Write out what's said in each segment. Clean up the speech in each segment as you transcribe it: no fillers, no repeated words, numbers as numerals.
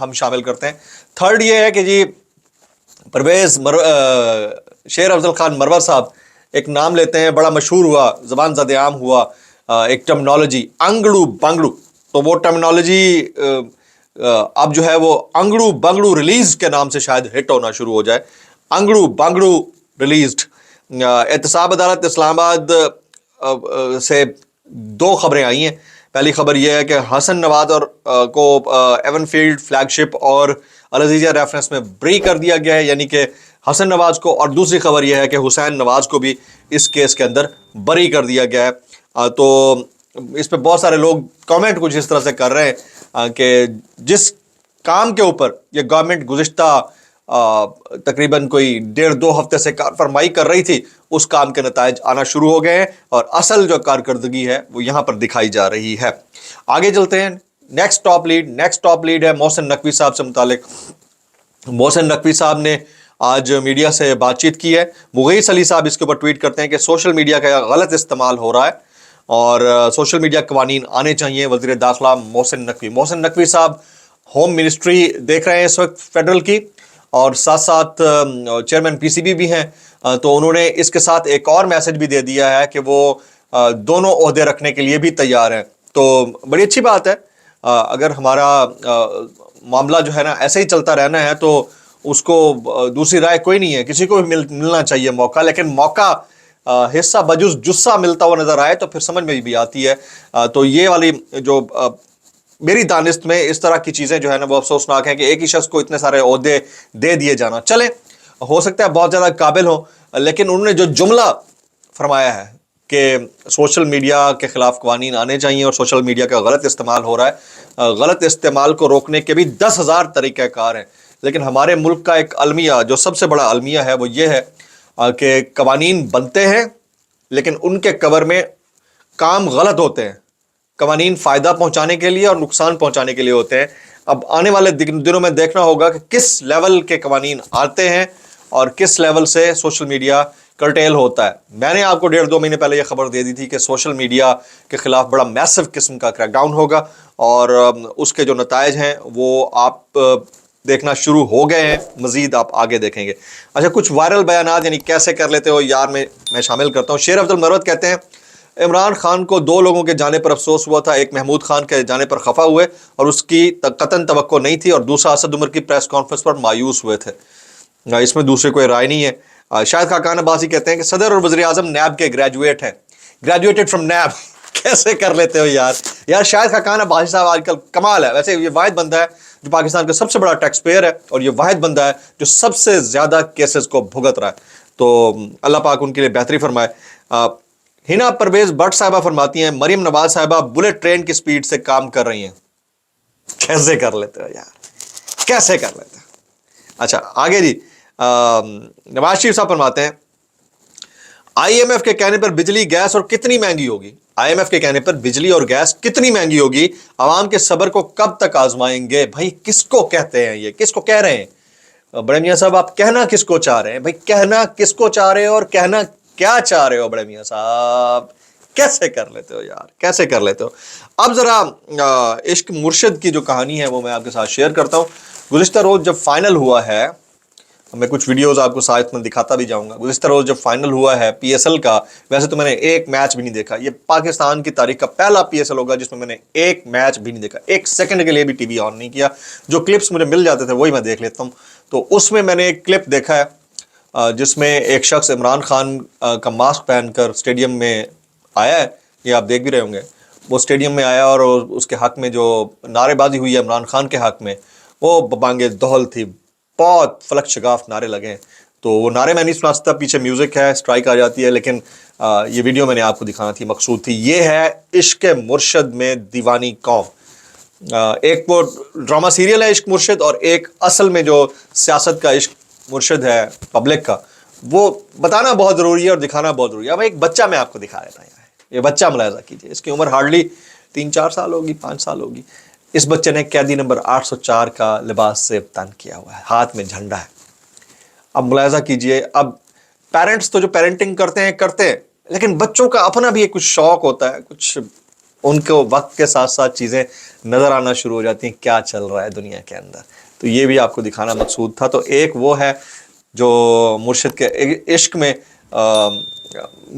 ہم شامل کرتے ہیں. تھرڈ یہ ہے کہ جی شیر افضل خان مرور صاحب ایک نام لیتے ہیں, بڑا مشہور ہوا, زبان زد عام ہوا, ایک ٹرمنالوجی انگڑو بنگڑو. تو وہ ٹرمنالوجی اب جو ہے وہ انگڑو بنگڑو ریلیز کے نام سے شاید ہٹ ہونا شروع ہو جائے. انگڑو بنگڑو ریلیزڈ. احتساب عدالت اسلام آباد سے دو خبریں آئی ہیں. پہلی خبر یہ ہے کہ حسن نواز اور کو ایون فیلڈ فلیگ شپ اور العزیزیہ ریفرنس میں بری کر دیا گیا ہے, یعنی کہ حسن نواز کو, اور دوسری خبر یہ ہے کہ حسین نواز کو بھی اس کیس کے اندر بری کر دیا گیا ہے. تو اس پہ بہت سارے لوگ کامنٹ کچھ اس طرح سے کر رہے ہیں کہ جس کام کے اوپر یہ گورنمنٹ گزشتہ تقریباً کوئی 1.5-2 ہفتے سے کار فرمائی کر رہی تھی, اس کام کے نتائج آنا شروع ہو گئے ہیں اور اصل جو کارکردگی ہے وہ یہاں پر دکھائی جا رہی ہے. آگے چلتے ہیں. نیکسٹ ٹاپ لیڈ ہے محسن نقوی صاحب سے متعلق. محسن نقوی صاحب نے آج میڈیا سے بات چیت کی ہے. مغیث علی صاحب اس کے اوپر ٹویٹ کرتے ہیں کہ سوشل میڈیا کا غلط استعمال ہو رہا ہے اور سوشل میڈیا قوانین آنے چاہیے. وزیر داخلہ محسن نقوی صاحب ہوم منسٹری دیکھ رہے ہیں اس وقت فیڈرل کی, اور ساتھ ساتھ چیئرمین پی سی بی بھی ہیں. تو انہوں نے اس کے ساتھ ایک اور میسج بھی دے دیا ہے کہ وہ دونوں عہدے رکھنے کے لیے بھی تیار ہیں. تو بڑی اچھی بات ہے. اگر ہمارا معاملہ جو ہے نا ایسے ہی چلتا رہنا ہے تو اس کو دوسری رائے کوئی نہیں ہے, کسی کو بھی ملنا چاہیے موقع, لیکن موقع حصہ بجز جسہ ملتا ہوا نظر آئے تو پھر سمجھ میں بھی آتی ہے. تو یہ والی جو میری دانست میں اس طرح کی چیزیں جو ہے نا وہ افسوسناک ہیں کہ ایک ہی شخص کو اتنے سارے عہدے دے دیے جانا. چلے ہو سکتا ہے بہت زیادہ قابل ہو, لیکن انہوں نے جو جملہ فرمایا ہے کہ سوشل میڈیا کے خلاف قوانین آنے چاہیے اور سوشل میڈیا کا غلط استعمال ہو رہا ہے, غلط استعمال کو روکنے کے بھی 10,000 طریقہ کار ہیں, لیکن ہمارے ملک کا ایک المیہ, جو سب سے بڑا المیہ ہے, وہ یہ ہے کہ قوانین بنتے ہیں لیکن ان کے کور میں کام غلط ہوتے ہیں. قوانین فائدہ پہنچانے کے لیے اور نقصان پہنچانے کے لیے ہوتے ہیں. اب آنے والے دنوں میں دیکھنا ہوگا کہ کس لیول کے قوانین آتے ہیں اور کس لیول سے سوشل میڈیا کرٹیل ہوتا ہے. میں نے آپ کو 1.5-2 مہینے پہلے یہ خبر دے دی تھی کہ سوشل میڈیا کے خلاف بڑا میسو قسم کا کریک ڈاؤن ہوگا اور اس کے جو نتائج ہیں وہ آپ دیکھنا شروع ہو گئے ہیں, مزید آپ آگے دیکھیں گے. اچھا, کچھ وائرل بیانات یعنی کیسے کر لیتے ہو یار میں شامل کرتا ہوں. شیر افضل مروت کہتے ہیں عمران خان کو 2 لوگوں کے جانے پر افسوس ہوا تھا, ایک محمود خان کے جانے پر خفا ہوئے اور اس کی قطعاً توقع نہیں تھی, اور دوسرا اسد عمر کی پریس کانفرنس پر مایوس ہوئے تھے. اس میں دوسرے کوئی رائے نہیں ہے. شاہد خاقان عباسی کہتے ہیں کہ صدر اور وزیر اعظم نیب کے گریجویٹ ہیں, گریجویٹڈ فرام نیب. کیسے کر لیتے ہو یار شاہد خاقان عباسی صاحب آج کل کمال ہے. ویسے یہ واحد بندہ ہے جو پاکستان کا سب سے بڑا ٹیکس پیئر ہے, اور یہ واحد بندہ ہے جو سب سے زیادہ کیسز کو بھگت رہا ہے. تو اللہ پاک ان کے لیے بہتری فرمائے. ہنا پرویز بٹ صاحبہ فرماتی ہیں مریم نواز صاحبہ بلٹ ٹرین کی سپیڈ سے کام کر رہی ہیں. کیسے کر لیتے ہو یار, کیسے کر لیتے ہو. اچھا آگے جی, نواز شریف صاحب فرماتے ہیں آئی ایم ایف کے کہنے پر بجلی گیس اور کتنی مہنگی ہوگی, آئی ایم ایف کے کہنے پر بجلی اور گیس کتنی مہنگی ہوگی, عوام کے صبر کو کب تک آزمائیں گے. بھائی کس کو کہتے ہیں, یہ کس کو کہہ رہے ہیں بڑے میاں صاحب, آپ کہنا کس کو چاہ رہے ہیں بھائی, کہنا کس کو چاہ رہے ہو اور کہنا کیا چاہ رہے ہو بڑے میاں صاحب, کیسے کر لیتے ہو یار, کیسے کر لیتے ہو. اب ذرا عشق مرشد کی جو کہانی ہے وہ میں آپ کے ساتھ شیئر کرتا ہوں. گزشتہ روز جب فائنل ہوا ہے, میں کچھ ویڈیوز آپ کو ساتھ میں دکھاتا بھی جاؤں گا, گزشتہ روز جب فائنل ہوا ہے پی ایس ایل کا, ویسے تو میں نے ایک میچ بھی نہیں دیکھا, یہ پاکستان کی تاریخ کا پہلا پی ایس ایل ہوگا جس میں میں نے ایک میچ بھی نہیں دیکھا, ایک سیکنڈ کے لیے بھی ٹی وی آن نہیں کیا. جو کلپس مجھے مل جاتے تھے وہی میں دیکھ لیتا ہوں. تو اس میں نے ایک کلپ دیکھا ہے جس میں ایک شخص عمران خان کا ماسک پہن کر اسٹیڈیم میں آیا ہے, یہ آپ دیکھ بھی رہے ہوں گے. وہ اسٹیڈیم میں آیا اور اس کے حق میں جو نعرے بازی ہوئی ہے عمران خان کے حق میں, وہ بانگے دہل تھی, بہت فلک شگاف نعرے لگے ہیں. تو وہ نعرے میں نہیں سنا سکتا, پیچھے میوزک ہے, اسٹرائک آ جاتی ہے, لیکن یہ ویڈیو میں نے آپ کو دکھانا تھی, مقصود تھی. یہ ہے عشق مرشد میں دیوانی قوم. ایک وہ ڈرامہ سیریل ہے عشق مرشد, اور ایک اصل میں جو سیاست کا عشق مرشد ہے پبلک کا, وہ بتانا بہت ضروری ہے اور دکھانا بہت ضروری ہے. اب ایک بچہ میں آپ کو دکھا دیتا ہوں, یہ بچہ ملاحظہ کیجیے, اس کی عمر ہارڈلی 3-4 سال ہوگی, 5 سال ہوگی. اس بچے نے قیدی نمبر 804 کا لباس سے تن کیا ہوا ہے, ہاتھ میں جھنڈا ہے. اب ملاحظہ کیجئے, اب پیرنٹس تو جو پیرنٹنگ کرتے ہیں, لیکن بچوں کا اپنا بھی ایک کچھ شوق ہوتا ہے, کچھ ان کو وقت کے ساتھ ساتھ چیزیں نظر آنا شروع ہو جاتی ہیں کیا چل رہا ہے دنیا کے اندر. تو یہ بھی آپ کو دکھانا مقصود تھا. تو ایک وہ ہے جو مرشد کے عشق میں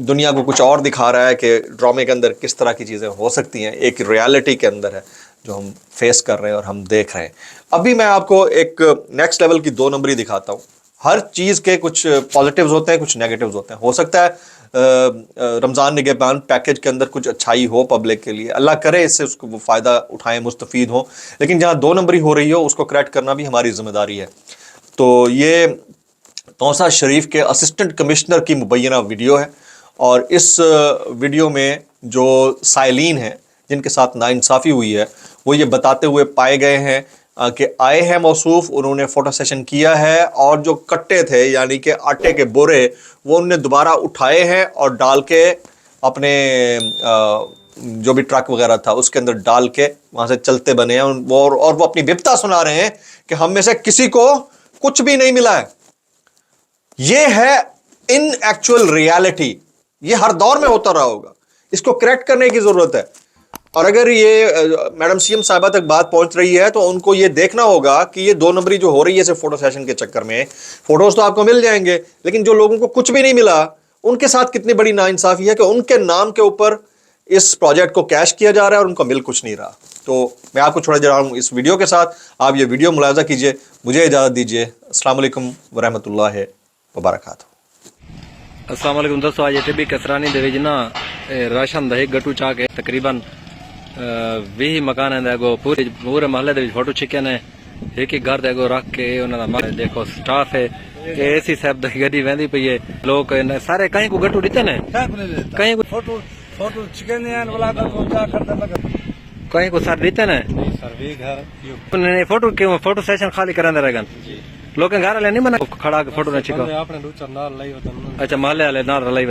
دنیا کو کچھ اور دکھا رہا ہے کہ ڈرامے کے اندر کس طرح کی چیزیں ہو سکتی ہیں, ایک ریالٹی کے اندر ہے جو ہم فیس کر رہے ہیں اور ہم دیکھ رہے ہیں. ابھی میں آپ کو ایک نیکسٹ لیول کی 2 نمبری دکھاتا ہوں. ہر چیز کے کچھ پازیٹیوز ہوتے ہیں, کچھ نیگیٹیوز ہوتے ہیں. ہو سکتا ہے رمضان نگہبان پیکیج کے اندر کچھ اچھائی ہو پبلک کے لیے, اللہ کرے اس سے اس کو وہ فائدہ اٹھائیں, مستفید ہوں, لیکن جہاں 2 نمبری ہو رہی ہو اس کو کریکٹ کرنا بھی ہماری ذمہ داری ہے. تو یہ توسہ شریف کے اسسٹنٹ کمشنر کی مبینہ ویڈیو ہے, اور اس ویڈیو میں جو سائلین ہیں جن کے ساتھ ناانصافی ہوئی ہے وہ یہ بتاتے ہوئے پائے گئے ہیں کہ آئے ہیں موصوف, انہوں نے فوٹو سیشن کیا ہے, اور جو کٹے تھے یعنی کہ آٹے کے بورے وہ انہوں نے دوبارہ اٹھائے ہیں اور ڈال کے اپنے جو بھی ٹرک وغیرہ تھا اس کے اندر ڈال کے وہاں سے چلتے بنے ہیں, اور وہ اپنی بپتا سنا رہے ہیں کہ ہم میں سے کسی کو کچھ بھی نہیں ملا ہے. یہ ہے ان ایکچوئل ریالٹی, یہ ہر دور میں ہوتا رہا ہوگا, اس کو کریکٹ کرنے کی ضرورت ہے. اور اگر یہ میڈم سی ایم صاحبہ تک بات پہنچ رہی ہے تو ان کو یہ دیکھنا ہوگا کہ یہ 2 نمبری جو ہو رہی ہے صرف فوٹو سیشن کے چکر میں, فوٹوز تو آپ کو مل جائیں گے لیکن جو لوگوں کو کچھ بھی نہیں ملا ان کے ساتھ کتنی بڑی ناانصافی ہے کہ ان کے نام کے اوپر اس پروجیکٹ کو کیش کیا جا رہا ہے اور ان کو مل کچھ نہیں رہا. تو میں آپ کو چھوڑا جا رہا ہوں اس ویڈیو کے ساتھ, آپ یہ ویڈیو ملاحظہ کیجئے. مجھے اجازت دیجئے. السلام علیکم ورحمۃ اللہ وبرکاتہ. السلام علیکم دوستو, آج ٹبی کسرانی دے وچ نا راشن دا ایک گٹو چا کے تقریباً 20 مکان ہیں گو پورے محلے دے وچ فوٹو چھکے نے, ایک ایک گھر دے گو رکھ کے انہاں دا دیکھو سٹاف ہے کہ اے سی صاحب دی گڈی ویندی پئی ہے, لوگ سارے کہیں کو گٹو دتے نے, کہیں کو فوٹو چکن ہیں والا کا کیا کرتا لگا کہیں کو سر دیتے نے, نہیں سر وی گھر نہیں فوٹو کیوں فوٹو سیشن خالی کراندے رہ گن لوگ گھر والے نہیں منع کھڑا کے فوٹو نہ چھکا اپنے دوچر نال لئی ودن. اچھا محلے والے نال لئی